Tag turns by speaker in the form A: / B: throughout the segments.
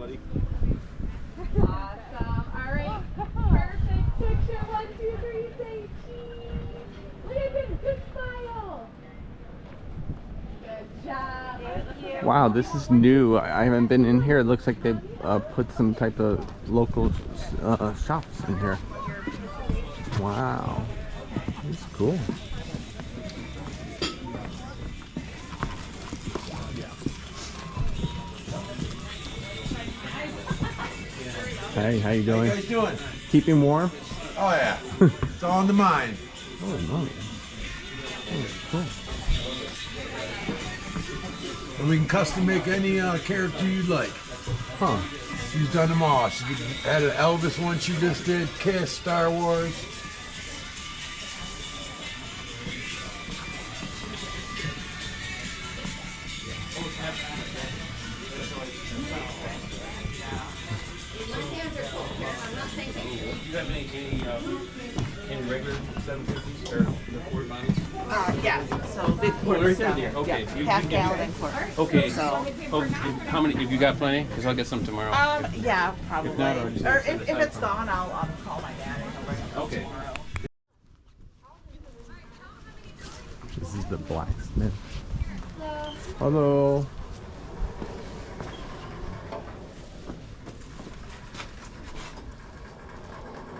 A: buddy.
B: Awesome. All right. Perfect picture. 1, 2, 3. Say cheese. Look at this. Good smile. Good job. Thank you.
C: Wow, this is new. I haven't been in here. It looks like they put some type of local shops in here. Wow, that's cool. Hey, how you doing?
D: How you guys doing?
C: Keeping warm?
D: Oh yeah, it's all in the mind.
C: Oh, nice. Oh, cool.
D: And we can custom make any character you'd like.
C: Huh.
D: She's done them all. She had an Elvis one she just did, Kiss, Star Wars.
A: Do you have any regular 750s or the quart bottles?
E: Yeah, so big quart
A: Right
E: stuff.
A: there. Okay,
E: Yeah,
A: you
E: half
A: can-
E: gallon and quart.
A: Okay.
E: So,
A: How many? If you got plenty, because I'll get some tomorrow.
E: yeah, probably.
A: If not, I'll just
E: Or
A: set it
E: if
A: aside
E: it's
A: for-
E: gone, I'll call my dad and he'll bring it up
A: Okay.
E: tomorrow.
C: This is the blacksmith. Hello.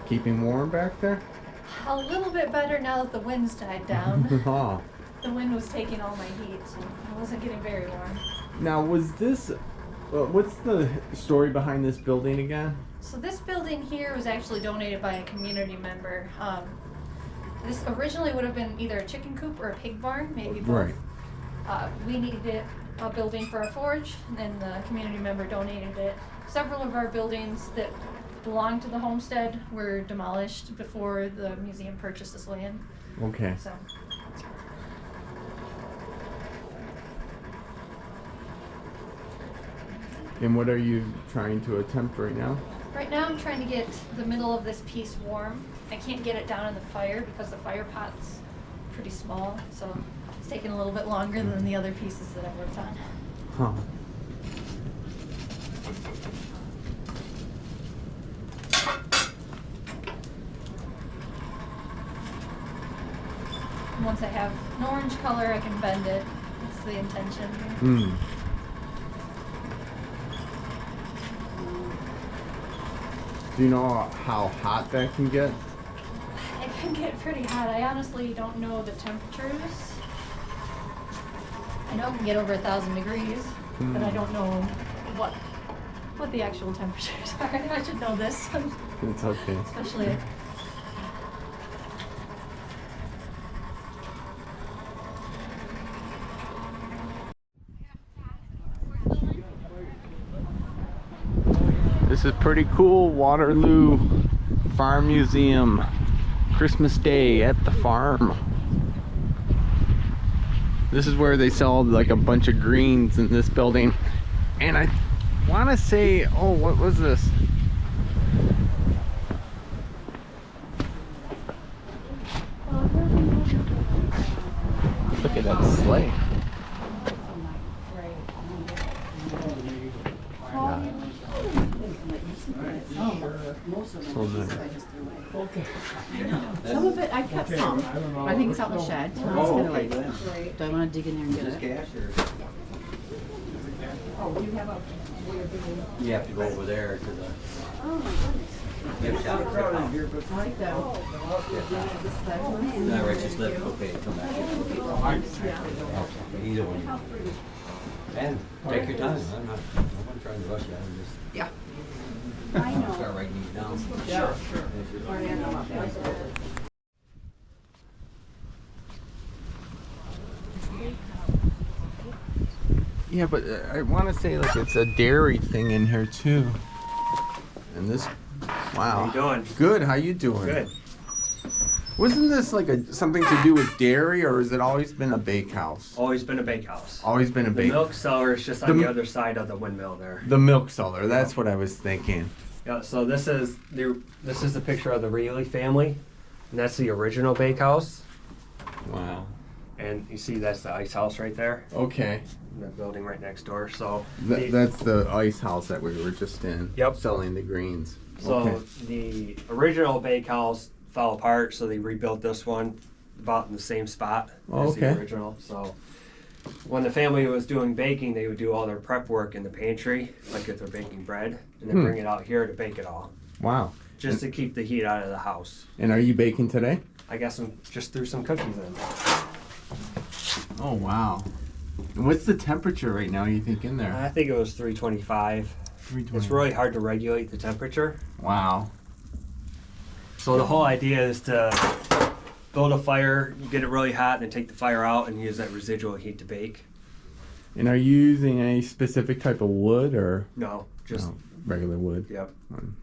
C: Keeping warm back there?
B: A little bit better now that the wind's died down.
C: Oh.
B: The wind was taking all my heat, so I wasn't getting very warm.
C: Now, was this... what's the story behind this building again?
B: So this building here was actually donated by a community member. This originally would have been either a chicken coop or a pig barn, maybe both.
C: Right.
B: We needed a building for a forge, and the community member donated it. Several of our buildings that belonged to the homestead were demolished before the museum purchased this land.
C: Okay.
B: So.
C: And what are you trying to attempt right now?
B: Right now I'm trying to get the middle of this piece warm. I can't get it down in the fire because the fire pot's pretty small, so it's taking a little bit longer than the other pieces that I've worked on.
C: Huh.
B: And once I have an orange color, I can bend it. That's the intention.
C: Hmm. Do you know how hot that can get?
B: It can get pretty hot. I honestly don't know the temperatures. I know it can get over 1,000 degrees, but I don't know what the actual temperatures are. I should know this,
C: It's okay.
B: especially.
C: This is pretty cool. Waterloo Farm Museum. Christmas Day at the farm. This is where they sell like a bunch of greens in this building. And I want to say, oh, what was this? Look at that sleigh. So nice.
E: Some of it, I kept some. I think it's out in the shed. So it's kind of like, do I want to dig in there and get it? Oh, do you have a...
F: You have to go over there to the.
E: Oh my goodness.
F: You have to shout it out.
E: Like that.
F: No, right, just let it, okay, come back. Either one. And take your time. I'm not trying to rush you. I'm just.
E: Yeah. I know.
F: Start writing these down.
E: Sure.
C: Yeah, but I want to say like it's a dairy thing in here too. And this, wow.
G: How you doing?
C: Good. How you doing?
G: Good.
C: Wasn't this like something to do with dairy, or has it always been a bakehouse?
G: Always been a bakehouse.
C: Always been a
G: The
C: bake.
G: milk cellar is just on
C: The
G: the
C: m-
G: other side of the windmill there.
C: The milk cellar. That's what I was thinking.
G: Yeah, so this is the picture of the Reilly family, and that's the original bakehouse.
C: Wow.
G: And you see that's the ice house right there,
C: Okay.
G: the building right next door. So
C: That's the ice house that we were just in.
G: Yep.
C: Selling the greens.
G: So
C: Okay.
G: the original bakehouse fell apart, so they rebuilt this one about in the same spot as
C: Okay.
G: the original. So when the family was doing baking, they would do all their prep work in the pantry, like if they're baking bread, and then bring it out here to bake it all,
C: Wow.
G: just to keep the heat out of the house.
C: And are you baking today?
G: I guess I'm just threw some cookies in.
C: Oh wow. And what's the temperature right now, you think, in there?
G: I think it was 325. It's really hard to regulate the temperature.
C: Wow.
G: So the whole idea is to build a fire, get it really hot, and then take the fire out and use that residual heat to bake.
C: And are you using any specific type of wood or
G: No, just
C: regular wood?
G: yep.
C: Um,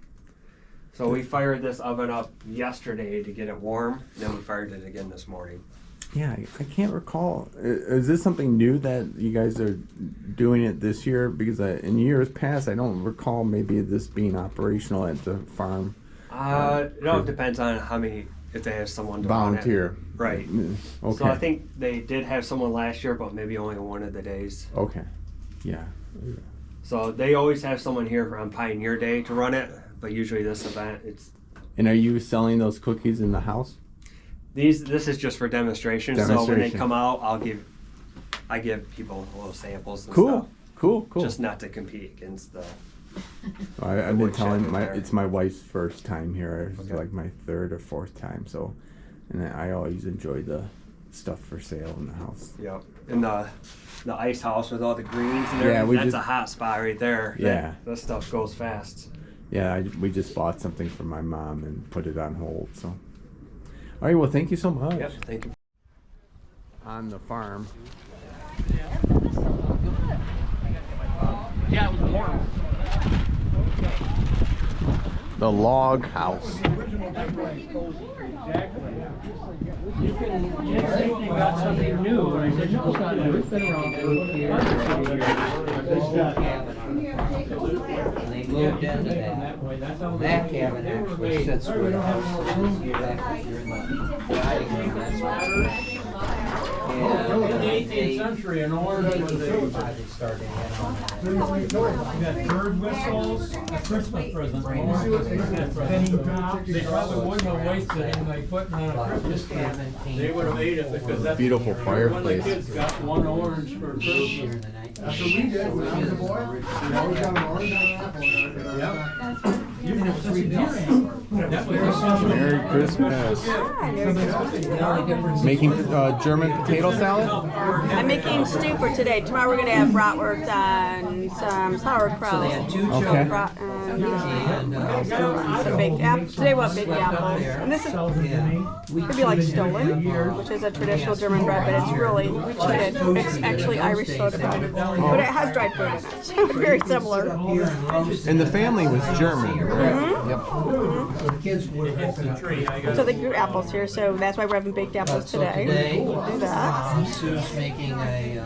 G: So we fired this oven up yesterday to get it warm, and then we fired it again this morning.
C: Yeah, I can't recall. Is this something new that you guys are doing it this year? Because in years past, I don't recall maybe this being operational at the farm.
G: It depends on how many, if they have someone to run it.
C: Volunteer.
G: Right.
C: Okay.
G: So I think they did have someone last year, but maybe only one of the days.
C: Okay. Yeah.
G: So they always have someone here on Pioneer Day to run it, but usually this event, it's
C: And are you selling those cookies in the house?
G: this is just for demonstration. So when they
C: Demonstration.
G: come out, I give people little samples and
C: Cool.
G: stuff.
C: Cool.
G: Just not to compete against the.
C: I've been
G: wood
C: telling
G: shed there.
C: it's my wife's first time here. It's
G: Okay.
C: like my third or fourth time. So, and I always enjoy the stuff for sale in the house.
G: Yep. And the ice house with all the greens and
C: Yeah,
G: everything.
C: we
G: That's
C: just-
G: a hot spot right there.
C: Yeah.
G: That stuff goes fast.
C: Yeah, we just bought something for my mom and put it on hold. So, all right. Well, thank you so much.
G: Yep. Thank you.
C: On the farm.
A: Yeah, it was warm.
C: The log house.
A: You got something new, and I said, no, it's not new, it's been around for
H: They moved into that. That cabin actually sits where the house is. You're in the dining room, that's what's.
A: In the 18th century, in order
H: They
A: to
H: started
A: You got bird whistles, a Christmas present. They probably wouldn't have wasted it by putting on a Christmas tree. They would have ate it because that's.
C: Beautiful
A: One
C: fireplace.
A: of the kids got one orange for Christmas.
H: That's what we did when I was a boy. We always got an orange and an apple.
A: Yep. You can have such a deer. That was
C: Merry Christmas. Making German potato salad?
I: I'm making stew for today. Tomorrow we're gonna have bratwurst and some sauerkraut.
C: Okay.
I: Some baked apples. Today we'll have baked apples. And this is could be like Stollen, which is a traditional German bread, but it's really, we cheated. It's actually Irish soda bread. But it has dried fruit in it. So very similar.
C: And the family was German, right? Yep.
I: So they grew apples here, so that's why we're having baked apples today. We'll do that.
H: Sue's making a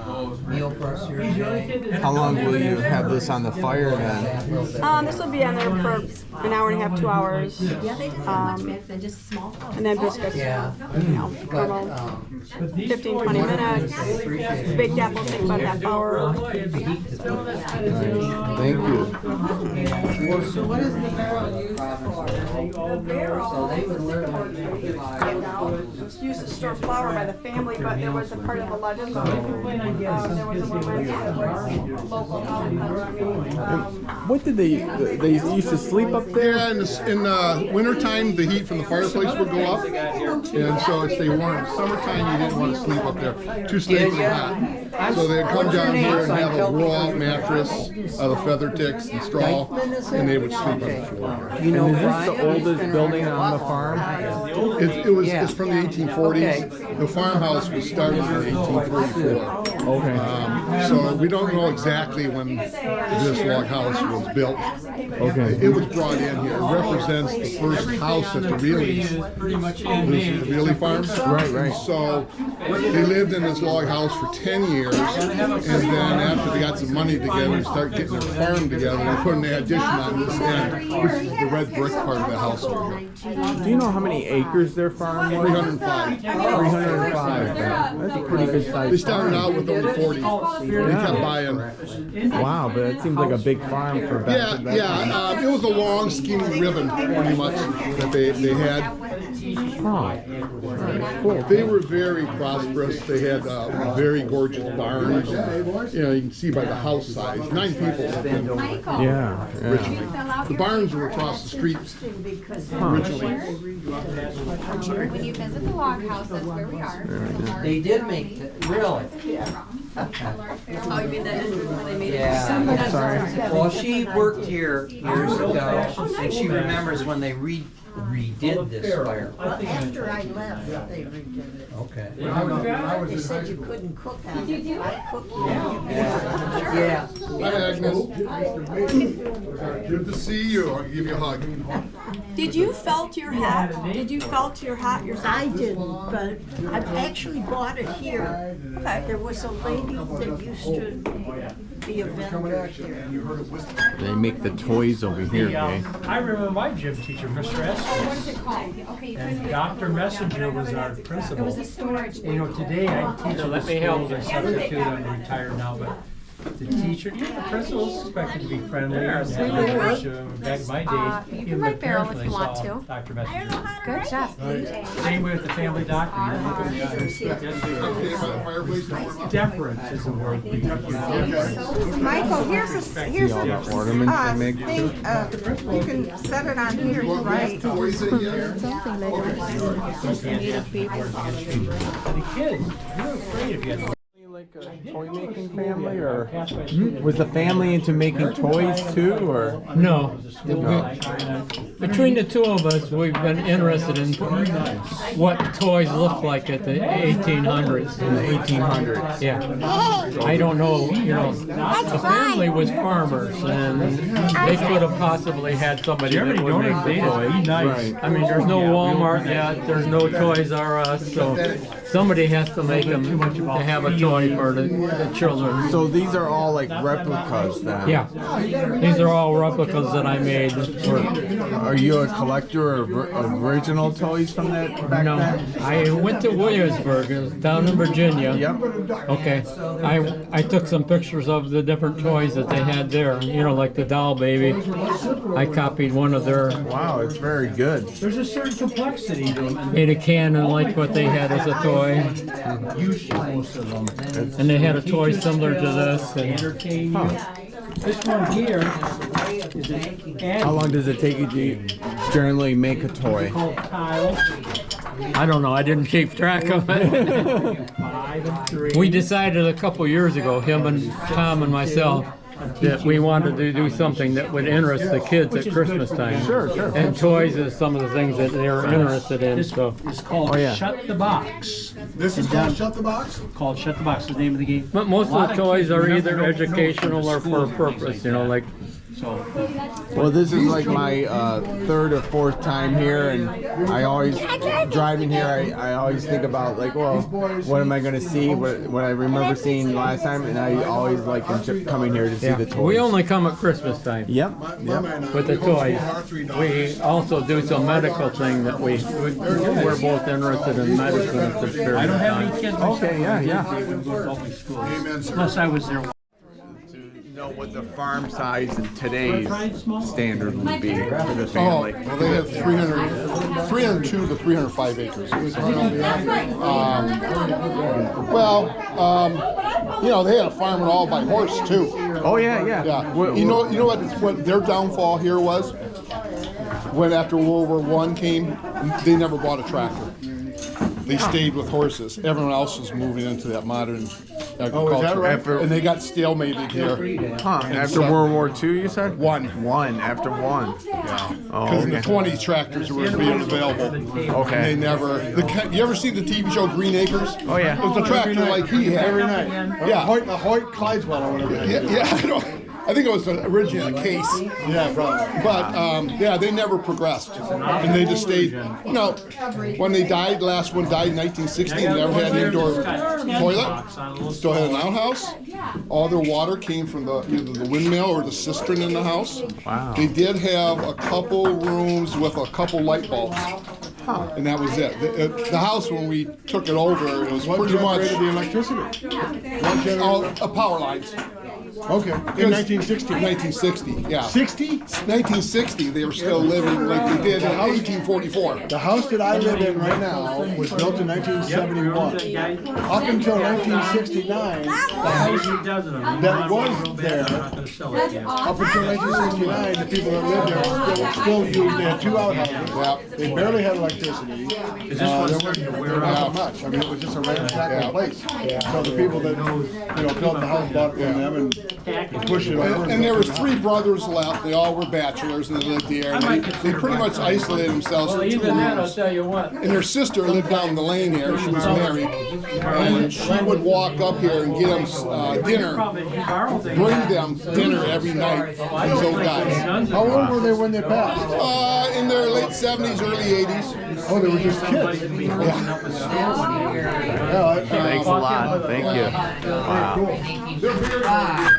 H: meal for us here today.
C: How long will you have this on the fire then?
I: This will be on there for an hour and a half, 2 hours.
B: Yeah, they did much better than just small.
I: And then biscuits.
H: Yeah.
I: You know,
H: But,
I: normal 15, 20 minutes. Baked apples take about a half hour.
C: Thank you.
H: So what is the barrel used for?
I: The barrel
H: So they would literally.
I: it was used to store flour by the family, but there was a part of the legend. There was a woman that was local
C: What did they used to sleep up there?
J: Yeah, in the wintertime, the heat from the fireplace would go up, and so it'd stay warm. Summertime, you didn't want to sleep up there. Too stinking hot. So they'd come down here and have a roll-out mattress of the feather ticks and straw, and they would sleep on the floor here.
H: You know
C: And is this the oldest building on the farm?
J: It's from the 1840s. The farmhouse was started in 1844.
C: Okay.
J: So we don't know exactly when this log house was built.
C: Okay.
J: It was brought in here. It represents the first house at the Reillys. This is the Reilly farm.
C: Right.
J: So they lived in this log house for 10 years, and then after they got some money together and started getting their farm together, they put an addition on this end, which is the red brick part of the house over here.
C: Do you know how many acres their farm was?
J: 305.
C: 305. That's a pretty good size.
J: They started out with only 40. They kept buying.
C: Wow, but it seems like a big farm for back then.
J: It was a long, skinny ribbon, pretty much, that they had.
C: Huh. Cool.
J: They were very prosperous. They had very gorgeous barns. You know, you can see by the house size. 9 people lived in them
C: Yeah.
J: originally. The barns were across the street originally.
K: When you visit the log house, that's where we are.
H: They did make, really?
K: Oh, you mean that when they made
H: Yeah.
C: Sorry.
H: Well, she worked here years ago, and she remembers when they redid this fire.
L: After I left, they redid it.
H: Okay.
L: They said you couldn't cook on it. I cooked it.
H: Yeah.
J: Hi, Agnes. Good to see you. I'll give you a hug.
I: Did you felt your hat? Did you felt your hat yourself?
L: I didn't, but I've actually bought it here. There was a lady that used to be a vendor here.
C: They make the toys over here, okay?
M: I remember my gym teacher, Mr. Esther,
K: What is it called? Okay,
M: and Dr. Messenger was our
K: it
M: principal.
K: was a storage.
M: You know, today I teach at the schools, I substitute, I'm retired now, but the teacher, the principal's expected to be friendly and have language. Back in my day,
K: you
M: even
K: can
M: the
K: write Beryl
M: parents,
K: if
M: when
K: you
M: they
K: want
M: saw
K: to.
M: Dr. Messenger.
K: Good job.
M: Same way with the family doctor. You look at the deference is the word we use.
I: Michael, here's a
C: See all the ornaments they make?
I: thing. You can set it on here, right?
J: Toys in here.
M: The kids, you're afraid if you had
C: Like a toy making family, or was the family into making toys too, or?
N: No. Between the two of us, we've been interested in what toys looked like at the 1800s.
C: In the 1800s.
N: Yeah. I don't know, you know, the family was farmers, and they could have possibly had somebody that would make the toys.
C: Right.
N: I mean, there's no Walmart yet, there's no Toys R Us, so somebody has to make them to have a toy for the children.
C: So these are all like replicas then?
N: Yeah. These are all replicas that I made.
C: Are you a collector of original toys from that back
N: No,
C: then?
N: I went to Williamsburg, it was down in Virginia.
C: Yep.
N: Okay, I took some pictures of the different toys that they had there, you know, like the doll baby. I copied one of their,
C: Wow, it's very good.
M: There's a certain complexity to them.
N: made a cannon like what they had as a toy.
M: Most of them.
N: And they had a toy similar to this. And,
M: Entertain you. This one here is
C: How long does it take you to generally make a toy?
M: called Kyle.
N: I don't know, I didn't keep track of it.
M: 5 and 3.
N: We decided a couple years ago, him and Tom and myself, that we wanted to do something that would interest the kids at Christmas time.
C: Sure.
N: And toys is some of the things that they were interested in, so.
M: It's called
C: Oh, yeah.
M: Shut the Box.
J: This is called Shut the Box?
M: Called Shut the Box is the name of the game.
N: But most of the toys are either
M: No
N: educational or for a
M: schools
N: purpose, you know, like,
M: So,
C: Well, this is like my third or fourth time here, and I always, driving here, I always think about like, well, what am I going to see, what I remember seeing last time, and I always like coming here to see the toys.
N: we only come at Christmas time.
C: Yep.
N: With the toys. We also do some medical thing that we're both interested in medicine at this period.
M: I don't have any kids myself.
C: Okay, yeah.
M: They would go to public schools. Plus I was there.
C: Know what the farm size in today's standard would be for the
J: Oh,
C: family.
J: well, they have 302 to 305 acres. You know, they had a farm and all by horse too.
C: Oh yeah.
J: Yeah. You know what their downfall here was? When after World War I came, they never bought a tractor. They stayed with horses. Everyone else was moving into that modern agriculture.
C: Oh, is that right? After-
J: And they got stalemated here.
C: Huh,
J: And
C: after
J: so-
C: World War II, you said?
J: One.
C: After one.
J: Yeah.
C: Oh,
J: Because in the
C: okay.
J: 20s, tractors were being available.
C: Okay.
J: And they never. You ever see the TV show Green Acres?
C: Oh, yeah.
J: It was a tractor like he had.
C: Every night.
J: Yeah.
O: A Hoyt Clydesdale or whatever.
J: I think it was originally a case.
O: Yeah, probably.
J: But yeah, they never progressed, and they just stayed. You know, when they died, the last one died in 1960. They never had an indoor toilet. Still had an outhouse. All their water came from either the windmill or the cistern in the house.
C: Wow.
J: They did have a couple rooms with a couple light bulbs. And that was it. The house, when we took it over, it was pretty much
O: the electricity.
J: power lines.
O: Okay. In 1960.
J: 1960, yeah.
O: 60?
J: 1960, they were still living like they did in 1844.
O: The house that I live in right now was built in 1971. Up until 1969, the house that was there, up until 1969, the people that lived there still used, they had 2 outhouses.
J: Yeah.
O: They barely had electricity. There wasn't much. I mean, it was just a ramshackle place. So the people that built the house bought it from them and pushed it over.
J: And there was 3 brothers left. They all were bachorers and they lived there. And they pretty much isolated themselves in 2 rooms.
N: tell you what.
J: And their sister lived down the lane here. She was married. And she would walk up here and get them dinner, bring them dinner every night, these old guys.
O: How old were they when they passed?
J: In their late 70s, early 80s.
O: Oh, they were just kids.
C: Thanks a lot. Thank you. Wow.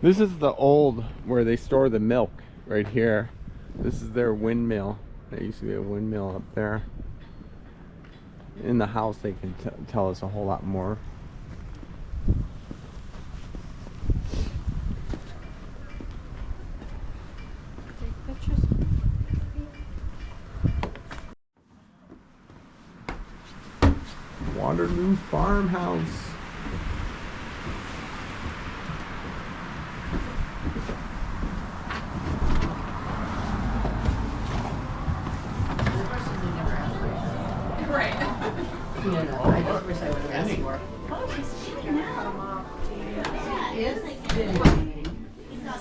C: This is the old where they store the milk right here. This is their windmill. There used to be a windmill up there. In the house, they can tell us a whole lot more. Waterloo farmhouse.
E: Right. I just wish I would have asked more.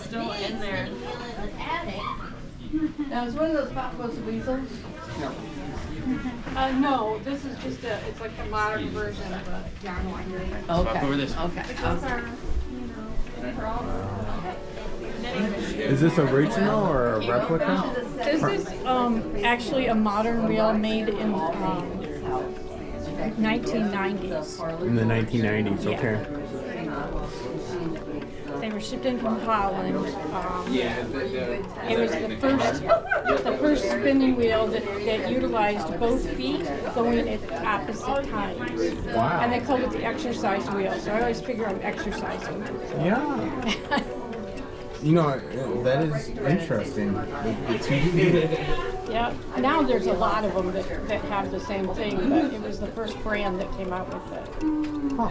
B: Still in there. Now, is one of those Papa's weasels?
J: No.
I: No, this is just it's like a modern version of a yarn winder.
E: Okay.
C: Is this original or a replica?
I: This is actually a modern wheel made in 1990s.
C: In the 1990s, okay.
I: They were shipped in from Holland. It was the first spinning wheel that utilized both feet going at opposite times.
C: Wow.
I: And they called it the exercise wheel. So I always figure I'm exercising.
C: Yeah. You know, that is interesting. The 2 feet.
I: Yeah. Now there's a lot of them that have the same thing, but it was the first brand that came out with it.
C: Huh.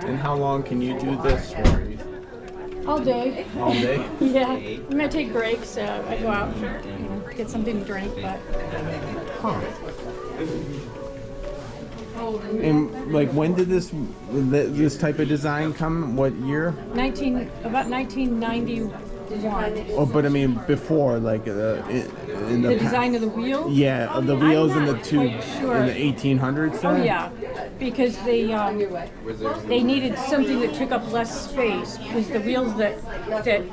C: And how long can you do this for?
I: All day.
C: All day?
I: Yeah. I'm gonna take breaks. I go out and get something to drink, but.
C: Huh. And like, when did this type of design come? What year?
I: About 1991.
C: Oh, but I mean before, like in the
I: design of the wheels.
C: Yeah, the wheels
I: I'm
C: in the
I: not quite sure.
C: in the 1800s.
I: Oh yeah, because they needed something that took up less space, because the wheels that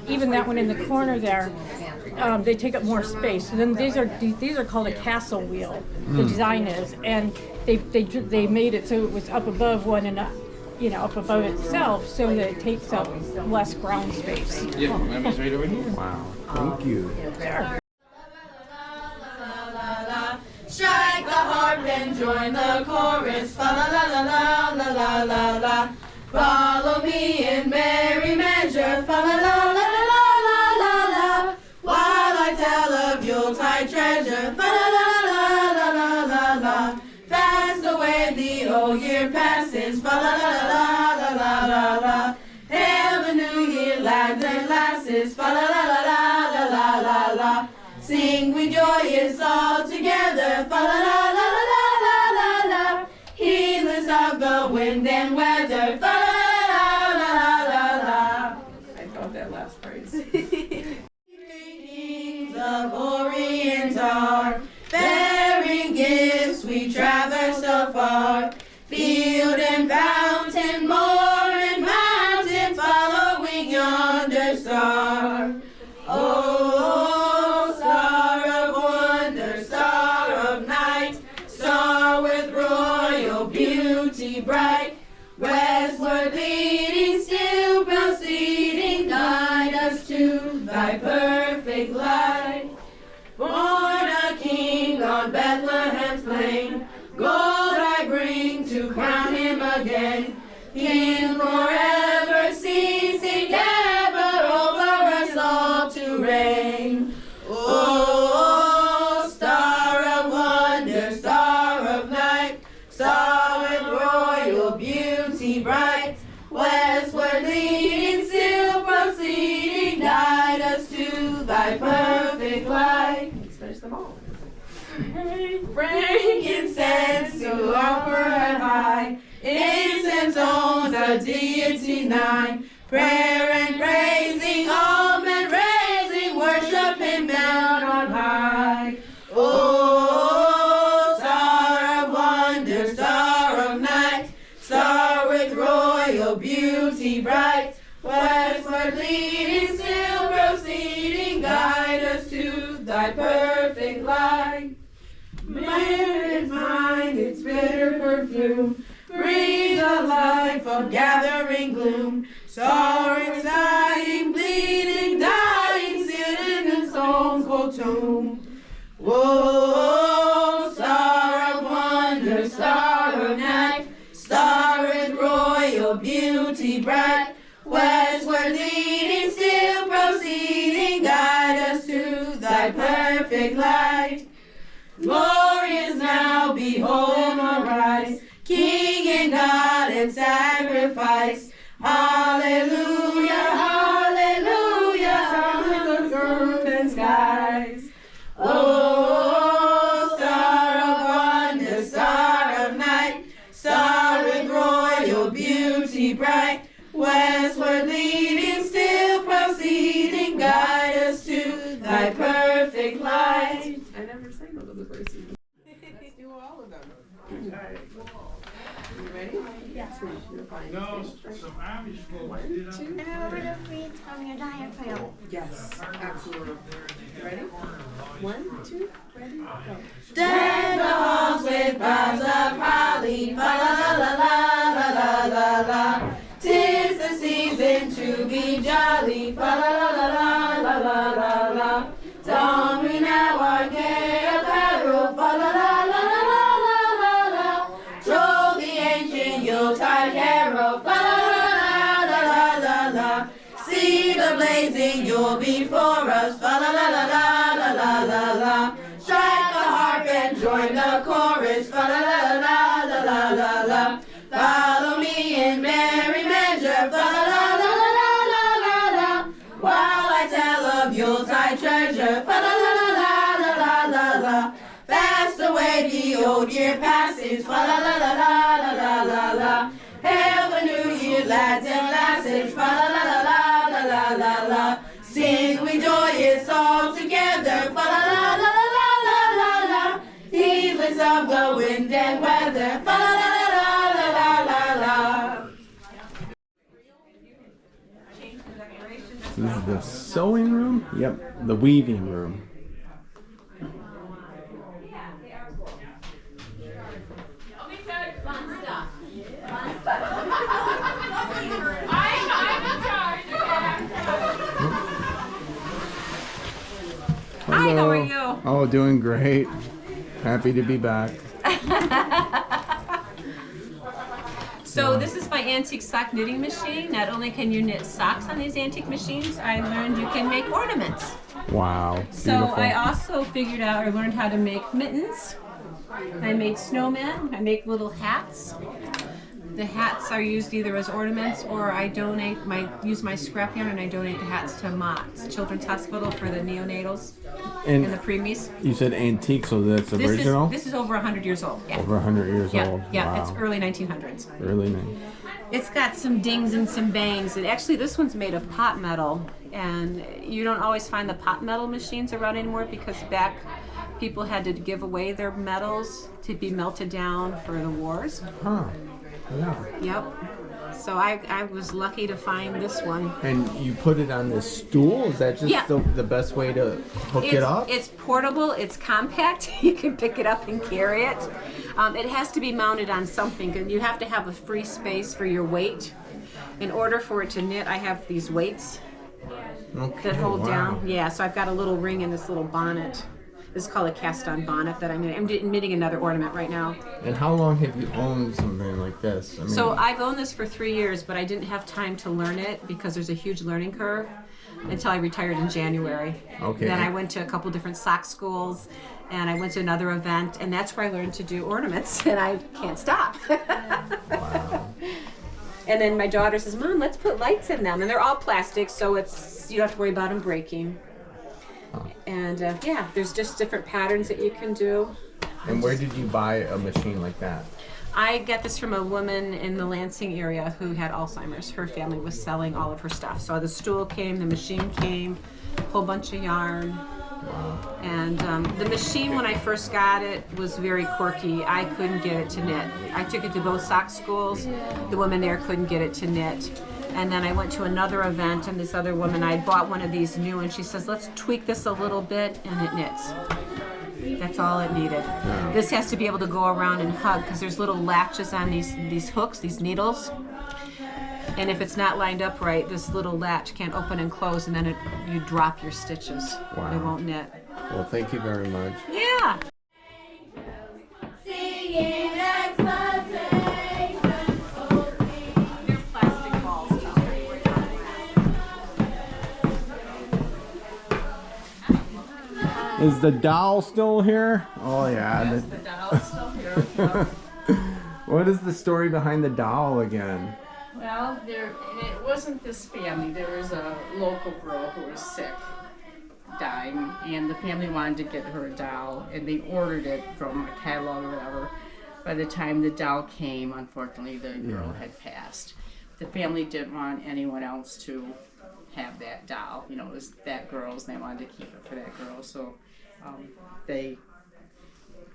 I: even that one in the corner there, they take up more space. So then these are called a castle wheel. The design is, and they made it so it was up above one and up above itself, so that it takes up less ground space.
C: Yeah, mommy's right over here. Wow, thank you.
P: Strike the harp and join the chorus. Fa la la la la la la la. Follow me in merry measure. Fa la la la la la la la. While I tell of Yuletide treasure. Fa la la la la la la la. Fast away the old year passes. Fa la la la la la la la. Hail the new year, lads and lasses. Fa la la la la la la la la. Sing we joyous all together. Fa la la la la la la la. Heedless of the right. Westward leading, still proceeding, guide us to thy perfect light. Let's finish them all. Frankincense to offer on high, incense on the deity nine, prayer and praising, all men raising, worship him down on high. Oh, star of wonder, star of night, star with royal beauty bright, westward leading, still proceeding, guide us to thy perfect light. Its mind, its bitter perfume, breathe the life of gathering gloom, soaring, sighing, bleeding, dying, sealed in the stone's cold tomb. Whoa, star of wonder, star of night, star with royal beauty bright, westward leading, still proceeding, guide us to thy perfect light. Glorious now, behold, arise, King and God and sacrifice. Hallelujah, hallelujah, under the earth and skies. Oh, star of wonder, star of night, star with royal beauty bright, westward leading, still proceeding, guide us to thy perfect light. I never sang those other verses. Do all of them. All right. You ready? Yes. You're fine.
Q: No, some Amish folks
P: One,
Q: did
P: two.
K: And I would have read on your diet pill.
P: Yes, absolutely. Ready? 1, 2, ready, go. Deck the halls with boughs of holly, fa la la la la la la la. 'Tis the season to be jolly, fa la la la la la la la. Don we now our gay apparel, fa la la la la la la la. Troll the ancient Yuletide carol, fa la la la la la. See the blazing Yule before us, fa la la la la la la la. Strike the harp and join the chorus, fa la la la la la la la. Follow me in merry measure, fa la la la la la la la. While I tell of Yuletide treasure, fa la la la la la la la. Fast away the old year passes, fa la la la la la la la. Hail the new year, lads and lasses, fa la la la la la la la. Sing we joyous all together, fa la la la la la la la. Heedless of the wind and weather, fa la la la la la la la.
C: This is the sewing room? Yep, the weaving room.
R: Hi, how are
C: Hello.
R: you?
C: Oh, doing great. Happy to be back.
R: So this is my antique sock knitting machine. Not only can you knit socks on these antique machines, I learned you can make ornaments.
C: Wow.
R: So
C: Beautiful.
R: I also figured out or learned how to make mittens. I made snowmen. I make little hats. The hats are used either as ornaments or I use my scrap yarn and I donate the hats to Mott's Children's Hospital for the neonatals and the preemies.
C: You said antique, so that's original?
R: This is over 100 years old. Yeah.
C: Over 100 years old.
R: Yeah,
C: Wow.
R: it's early 1900s.
C: Early 1900s.
R: It's got some dings and some bangs, and actually this one's made of pot metal, and you don't always find the pot metal machines around anymore because back people had to give away their metals to be melted down for the wars.
C: Huh. Yeah.
R: Yep. So I was lucky to find this one.
C: And you put it on this stool? Is that just
R: Yeah.
C: the best way to hook it up?
R: It's portable, it's compact, you can pick it up and carry it. It has to be mounted on something, and you have to have a free space for your weight. In order for it to knit, I have these weights that hold down. Yeah, so I've got a little ring in this little bonnet. This is called a cast-on bonnet that I'm knitting another ornament right now.
C: And how long have you owned something like this? I mean,
R: So I've owned this for 3 years, but I didn't have time to learn it because there's a huge learning curve until I retired in January.
C: Okay.
R: Then I went to a couple different sock schools and I went to another event, and that's where I learned to do ornaments, and I can't stop. And then my daughter says, Mom, let's put lights in them. And they're all plastic, so you don't have to worry about them breaking. And yeah, there's just different patterns that you can do.
C: And where did you buy a machine like that?
R: I got this from a woman in the Lansing area who had Alzheimer's. Her family was selling all of her stuff. So the stool came, the machine came, a whole bunch of yarn. Wow. And the machine, when I first got it, was very quirky. I couldn't get it to knit. I took it to both sock schools. The woman there couldn't get it to knit. And then I went to another event, and this other woman, I bought one of these new, and she says, let's tweak this a little bit, and it knits. That's all it needed. Yeah. This has to be able to go around and hug, because there's little latches on these hooks, these needles. And if it's not lined up right, this little latch can't open and close, and then you drop your stitches.
C: Wow.
R: It won't knit.
C: Well, thank you very much.
R: Yeah.
P: Singing exultation.
R: They're plastic balls.
C: Is the doll still here? Oh yeah.
E: Yes, the doll's still here.
C: What is the story behind the doll again?
E: Well, it wasn't this family. There was a local girl who was sick, dying, and the family wanted to get her a doll, and they ordered it from a catalog or whatever. By the time the doll came, unfortunately, the girl had passed. The family didn't want anyone else to have that doll. You know, it was that girl's, and they wanted to keep it for that girl. So they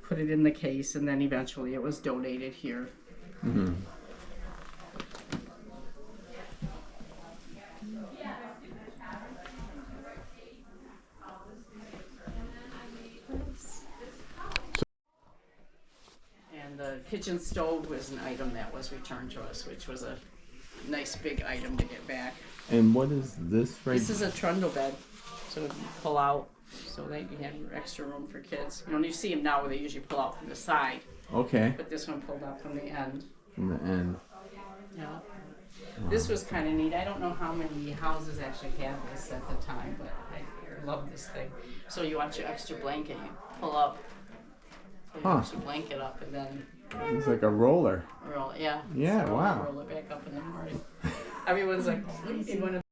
E: put it in the case, and then eventually it was donated here.
C: Mm-hmm.
E: And the kitchen stove was an item that was returned to us, which was a nice big item to get back.
C: And what is this right?
E: This is a trundle bed, so you pull out so that you have extra room for kids. You know, you see them now where they usually pull out from the side.
C: Okay.
E: But this one pulled out from the end.
C: From the end.
E: Yeah. This was kind of neat. I don't know how many houses actually had this at the time, but I love this thing. So you want your extra blanket, you pull up, pull your extra blanket up, and then
C: it's like a roller.
E: roll, yeah.
C: Yeah,
E: so
C: wow.
E: Roll it back up in the morning. Everyone's like, in one of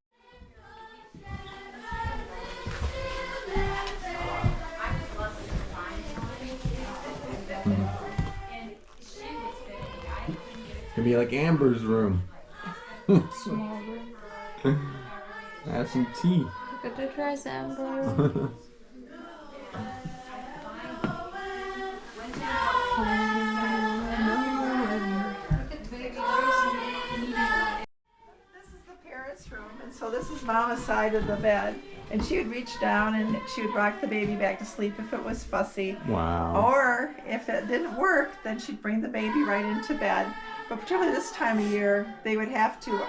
C: It'd be like Amber's room.
K: Small room.
C: Have some tea.
K: Look at the dress, Amber.
L: Parents' room, and so this is Mama's side of the bed, and she would reach down and she would rock the baby back to sleep if it was fussy.
C: Wow.
L: Or if it didn't work, then she'd bring the baby right into bed. But particularly this time of year, they would have to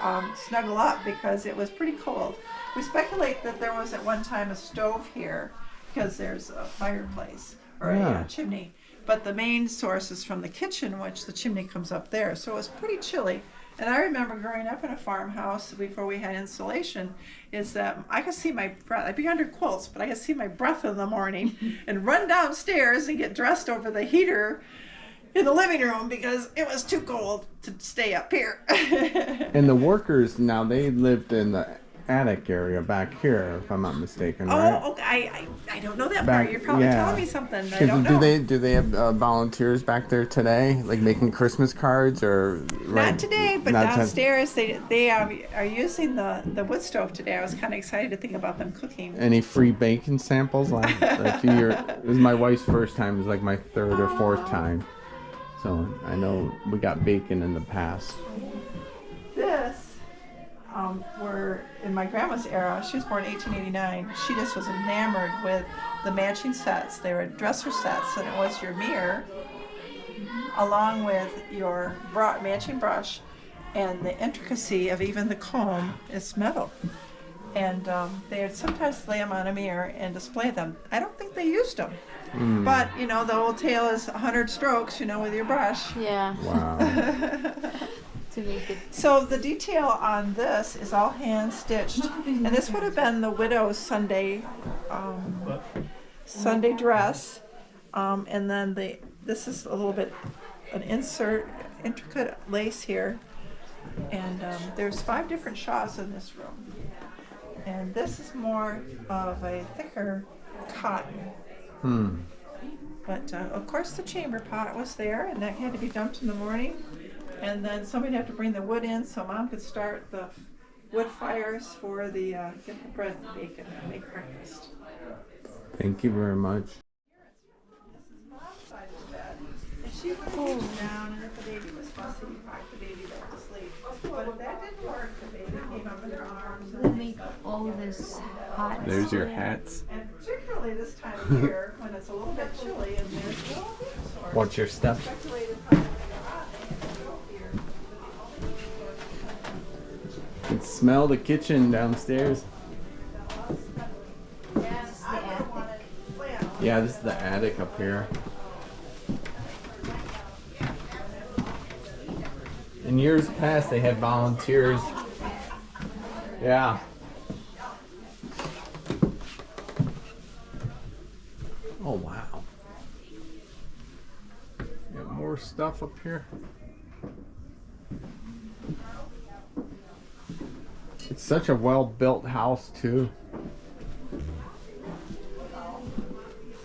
L: snuggle up because it was pretty cold. We speculate that there was at one time a stove here because there's a fireplace or a chimney. But the main source is from the kitchen, which the chimney comes up there. So it was pretty chilly. And I remember growing up in a farmhouse before we had insulation, is that I could see my breath. I'd be under quilts, but I could see my breath in the morning and run downstairs and get dressed over the heater in the living room because it was too cold to stay up here.
C: And the workers now, they lived in the attic area back here, if I'm not mistaken, right?
L: Oh, okay. I don't know that part. You're probably telling me something. I don't know.
C: Do they have volunteers back there today, like making Christmas cards or?
L: Not today, but downstairs they are using the wood stove today. I was kind of excited to think about them cooking.
C: Any free bacon samples? It was my wife's first time. It was like my third or fourth time. So I know we got bacon in the past.
L: This were in my grandma's era. She was born in 1889. She just was enamored with the matching sets. They were dresser sets, and it was your mirror along with your matching brush, and the intricacy of even the comb is metal. And they would sometimes lay them on a mirror and display them. I don't think they used them. But, you know, the old tale is 100 strokes, you know, with your brush.
K: Yeah.
C: Wow.
L: So the detail on this is all hand stitched, and this would have been the widow's Sunday dress, and then this is a little bit an intricate lace here, And there's 5 different Shaws in this room. And this is more of a thicker cotton. But of course the chamber pot was there, and that had to be dumped in the morning. And then somebody'd have to bring the wood in so Mom could start the wood fires for the get the bread and bacon and make breakfast.
C: Thank you very much.
L: And she would reach down, and if the baby was fussy, you rocked the baby back to sleep. But if that didn't work, the baby came up in her arms.
B: We'll make all this hot.
C: There's your hats.
L: And particularly this time of year, when it's a little bit chilly and there's no source.
C: Watch your step. You can smell the kitchen downstairs. Yeah, this is the attic up here. In years past, they had volunteers. Yeah. Oh, wow. Got more stuff up here. It's such a well-built house, too.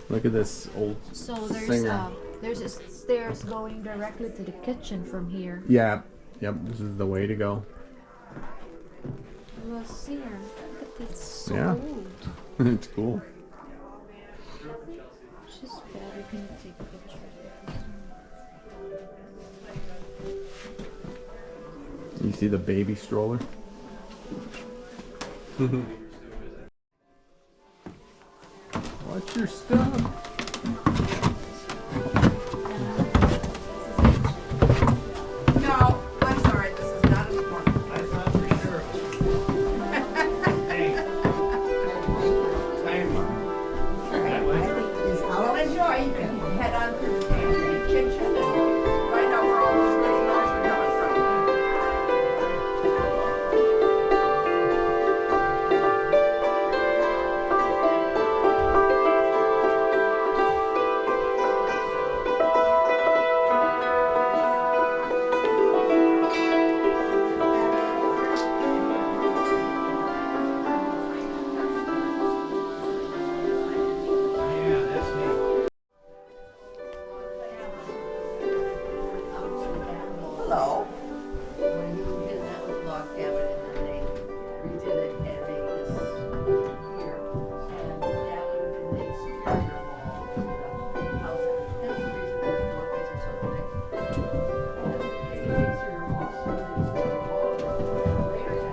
C: Look at this old singer.
B: There's a stairs going directly to the kitchen from here.
C: Yeah. Yep, this is the way to go.
B: Well, see her. Look at this. So
C: Yeah.
B: old.
C: It's cool.
B: She's bad. You can take a picture.
C: You see the baby stroller? Watch your stuff.
L: No, I'm sorry, this is not important.
M: I thought for sure. Hey.
L: I'll enjoy. You can head on to the kitchen and find out where all those good smells are coming from. Hello.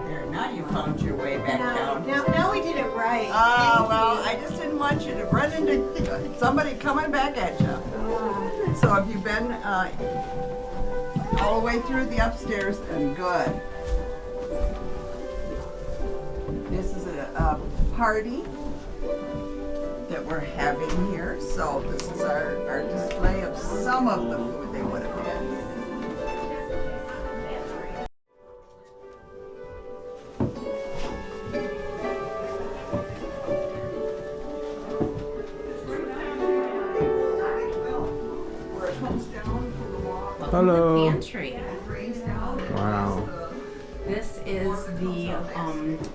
S: There, now you found your way back down.
L: Now we did it right.
S: Oh, well, I just didn't want you to run into somebody coming back at you. So have you been all the way through the upstairs? And good. This is a party that we're having here. So this is our display of some of the food they would have had.
C: Hello.
R: Pantry.
C: Wow.
R: This is the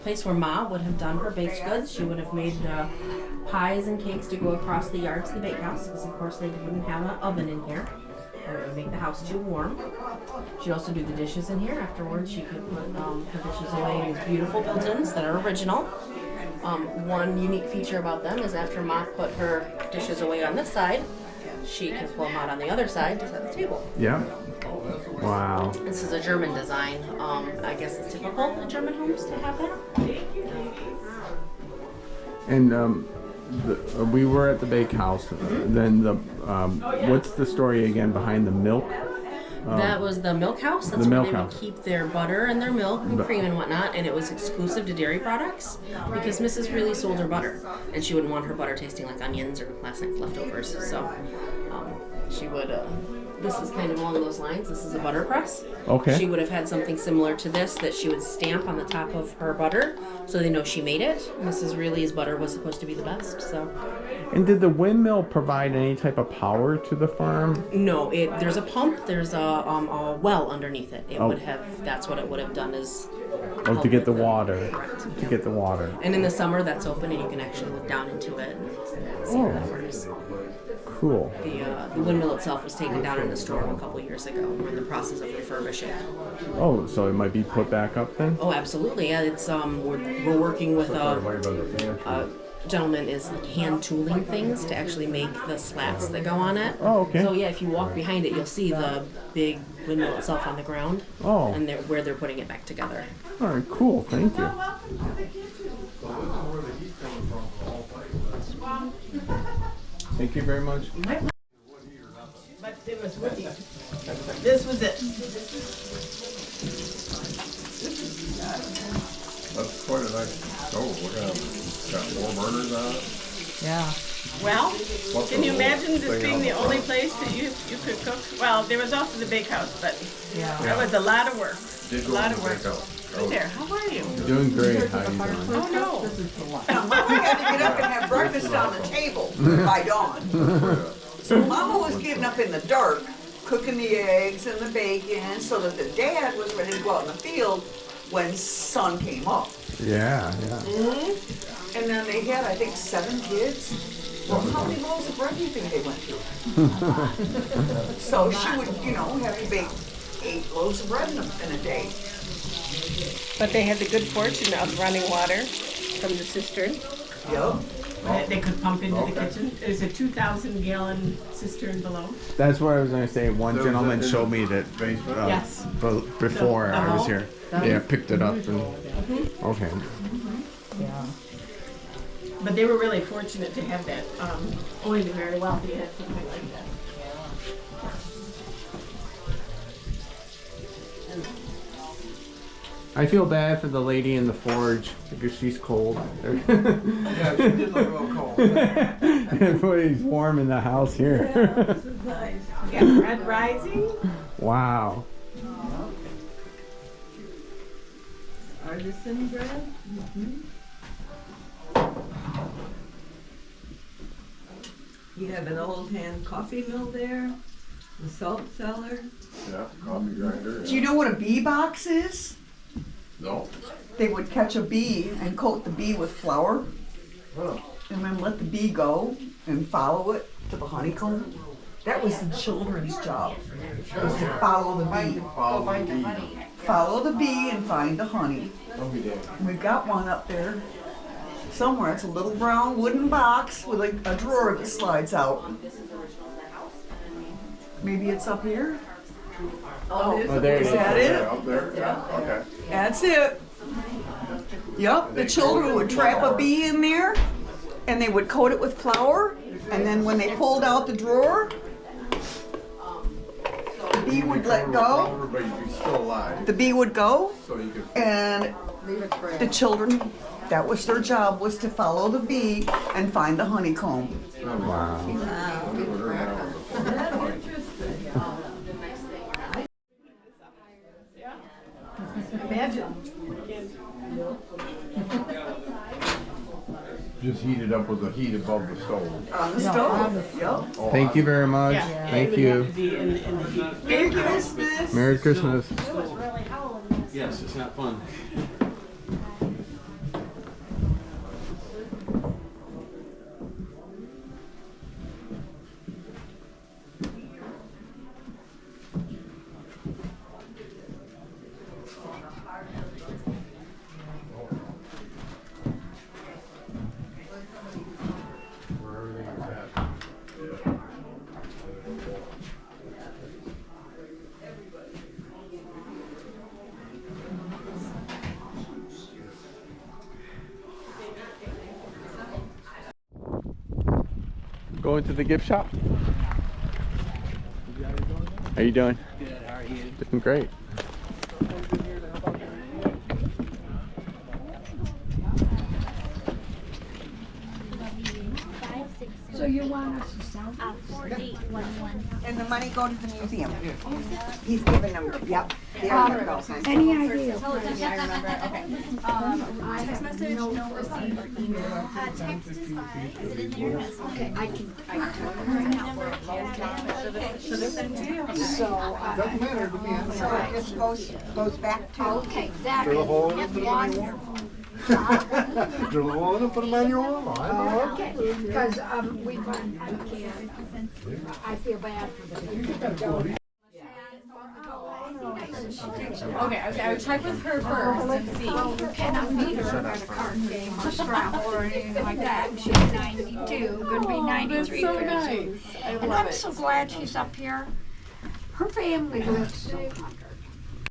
R: place where Ma would have done her baked goods. She would have made pies and cakes to go across the yard to the bakehouse, because of course they wouldn't have an oven in here, or it would make the house too warm. She'd also do the dishes in here. Afterwards, she could put her dishes away in these beautiful built-ins that are original. One unique feature about them is after Ma put her dishes away on this side, she can pull them out on the other side to set the table.
C: Yeah. Wow.
R: This is a German design. I guess it's typical in German homes to have that.
C: And we were at the bakehouse. Then the what's the story again behind the milk?
R: That was the milk house. That's
C: the
R: where
C: milk
R: they
C: house.
R: would keep their butter and their milk and
C: But-
R: cream and whatnot, and it was exclusive to dairy products because Mrs. really sold her butter, and she wouldn't want her butter tasting like onions or last night's leftovers. So she would
T: this is kind of along those lines. This is a butter press.
C: Okay.
T: She would have had something similar to this that she would stamp on the top of her butter so they know she made it. Mrs. Reilly's butter was supposed to be the best, so.
C: And did the windmill provide any type of power to the farm?
T: No, there's a pump, there's a well underneath it. It
C: Oh.
T: would have, that's what it would have done is.
C: Oh, to get the
T: help with
C: water.
T: Correct.
C: To get the water.
T: And in the summer, that's open and you can actually look down into it and see how that works.
C: Cool.
T: The windmill itself was taken down in the storm a couple years ago. We're in the process of refurbishing.
C: Oh, so it might be put back up then?
T: Oh, absolutely. Yeah, it's we're working with a gentleman is hand tooling things to actually make the slats that go on it.
C: Oh, okay.
T: So yeah, if you walk behind it, you'll see the big windmill itself on the ground.
C: Oh.
T: And where they're putting it back together.
C: All right, cool. Thank you. Thank you very much.
S: But it was woody. This was it.
J: That's quite a nice stove. Look at it. Got 4 burners on it.
E: Yeah. Well,
J: What's
E: can you
J: the
E: imagine this
J: thing
E: being
J: on
E: the
J: the
E: only
J: front?
E: place that you could cook? Well, there was also the bakehouse, but
S: Yeah.
E: that was a lot of work.
J: Did
E: A
J: go
E: lot
J: in
E: of
J: the
E: work.
J: bakehouse.
E: Hey there, how are you?
C: Doing great. How you doing?
E: Oh no.
S: We had to get up and have breakfast on the table by dawn. So Mama was getting up in the dark, cooking the eggs and the bacon, so that the dad was ready to go out in the field when sun came up.
C: Yeah, yeah.
S: Mm-hmm. And then they had, I think, 7 kids. Well, how many loaves of bread do you think they went through? So she would, have to bake 8 loaves of bread in a day.
E: But they had the good fortune of running water from the cistern.
S: Yep.
E: They could pump into the kitchen. There's a 2,000-gallon cistern below.
C: That's what I was going to say. One gentleman showed me that
E: Yes.
C: before
E: The
C: I was
E: hole?
C: here. Yeah, picked it up. And, okay.
E: Yeah. But they were really fortunate to have that. Only the very wealthy had something like that.
C: I feel bad for the lady in the forge because she's cold.
S: Yeah, she did look a little cold.
C: Everybody's warm in the house here.
E: Yeah, this is nice. We got bread rising.
C: Wow.
S: Artisan bread. You have an old hand coffee mill there, the salt cellar.
J: Yeah, coffee grinder.
S: Do you know what a bee box is?
J: No.
S: They would catch a bee and coat the bee with flour, and then let the bee go and follow it to the honeycomb. That was the children's job, was to follow the bee. Follow the bee and find the honey. We've got one up there somewhere. It's a little brown wooden box with a drawer that slides out. Maybe it's up here?
C: Oh, there it is.
S: Is that it?
J: Up there? Yeah, okay.
S: That's it. Yep, the children would trap a bee in there and they would coat it with flour, and then when they pulled out the drawer, the bee would let go.
J: But you'd be still alive.
S: The bee would go,
J: So you could.
S: and the children, that was their job, was to follow the bee and find the honeycomb.
C: Wow.
E: Imagine.
J: Just heat it up with the heat above the stove.
S: On the stove, yep.
C: Thank you very much.
E: Yeah.
C: Thank you.
S: Merry Christmas.
C: Merry Christmas.
A: Yes, it's not fun.
C: Going to the gift shop? How you doing?
H: Good, how are you?
C: Doing great.
K: So you want us to sell 4811.
S: And the money go to the museum. He's giving them, yep. There you go.
K: Any idea?
P: Yeah, I remember. Okay. Text message, no receipt or email. Text is fine. Is it in there? Okay, I can tell you right now.
S: So, so it just goes back to.
K: Okay, that
O: Drill a hole in it,
K: is
O: put 'em on your
K: wonderful.
O: Drill a hole in it, put them on your arm.
K: Oh, okay, because we run, I feel bad for the people.
P: Okay, I would check with her first and see.
K: You cannot meet her at a card game or Scrabble or anything like that. She's 92, gonna be 93
E: so
K: pretty soon.
E: nice. I
K: And
E: love
K: I'm
E: it.
K: so glad she's up here. Her family lives so